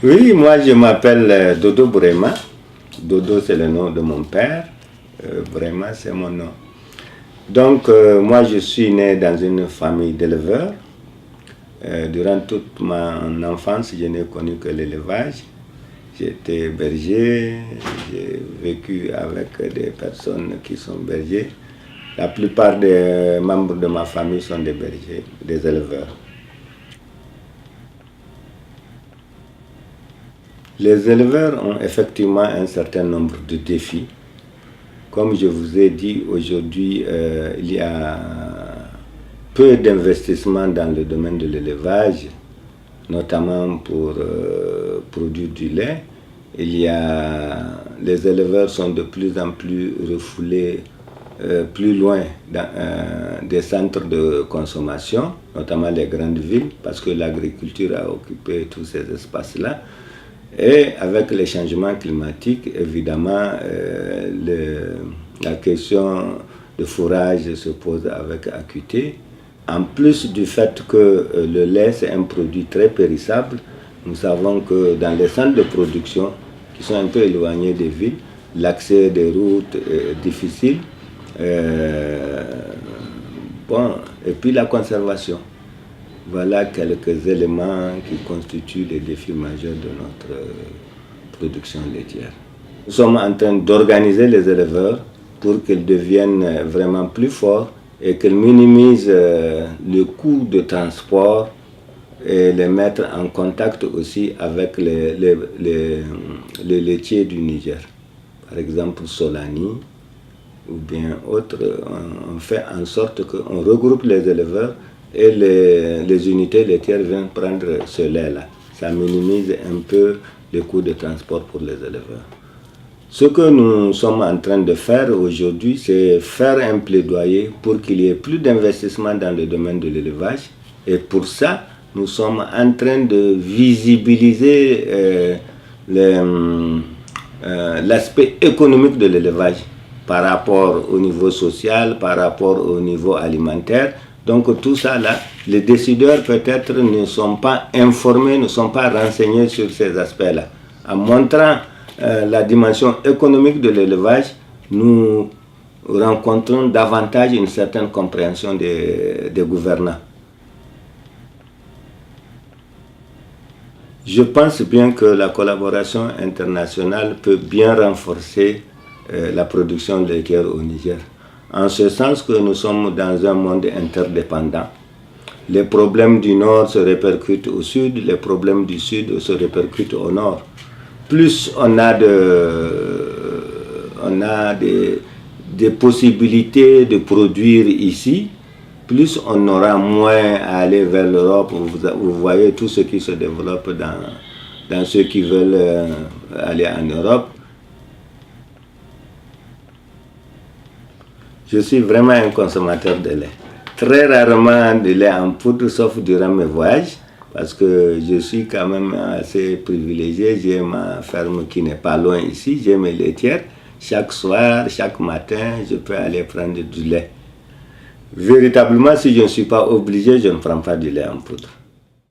Oui, moi je m'appelle Dodo Bourema. Dodo c'est le nom de mon père. Bourema c'est mon nom. Donc moi je suis né dans une famille d'éleveurs. Durant toute mon enfance, je n'ai connu que l'élevage. J'étais berger, j'ai vécu avec des personnes qui sont bergers. La plupart des membres de ma famille sont des bergers, des éleveurs. Les éleveurs ont effectivement un certain nombre de défis. Comme je vous ai dit, aujourd'hui, il y a peu d'investissements dans le domaine de l'élevage, notamment pour produire du lait. Les éleveurs sont de plus en plus refoulés plus loin des centres de consommation, notamment les grandes villes, parce que l'agriculture a occupé tous ces espaces-là. Et avec les changements climatiques, évidemment, la question de fourrage se pose avec acuité. En plus du fait que le lait, c'est un produit très périssable, nous savons que dans les centres de production, qui sont un peu éloignés des villes, l'accès des routes est difficile. Et puis la conservation. Voilà quelques éléments qui constituent les défis majeurs de notre production laitière. Nous sommes en train d'organiser les éleveurs pour qu'ils deviennent vraiment plus forts et qu'ils minimisent le coût de transport et les mettre en contact aussi avec les laitiers du Niger. Par exemple Solani ou bien autres. On fait en sorte qu'on regroupe les éleveurs et les unités laitières viennent prendre ce lait-là. Ça minimise un peu les coûts de transport pour les éleveurs. Ce que nous sommes en train de faire aujourd'hui, c'est faire un plaidoyer pour qu'il y ait plus d'investissement dans le domaine de l'élevage. Et pour ça, nous sommes en train de visibiliser l'aspect économique de l'élevage par rapport au niveau social, par rapport au niveau alimentaire. Donc tout ça là, les décideurs peut-être ne sont pas informés, ne sont pas renseignés sur ces aspects-là. En montrant la dimension économique de l'élevage, nous rencontrons davantage une certaine compréhension des gouvernants. Je pense bien que la collaboration internationale peut bien renforcer la production laitière au Niger. En ce sens que nous sommes dans un monde interdépendant. Les problèmes du nord se répercutent au sud, les problèmes du sud se répercutent au nord. Plus on a des possibilités de produire ici, plus on aura moins à aller vers l'Europe. Vous voyez tout ce qui se développe dans ceux qui veulent aller en Europe. Je suis vraiment un consommateur de lait. Très rarement de lait en poudre, sauf durant mes voyages, parce que je suis quand même assez privilégié. J'ai ma ferme qui n'est pas loin ici, j'ai mes laitières. Chaque soir, chaque matin, je peux aller prendre du lait. Véritablement, si je ne suis pas obligé, je ne prends pas du lait en poudre.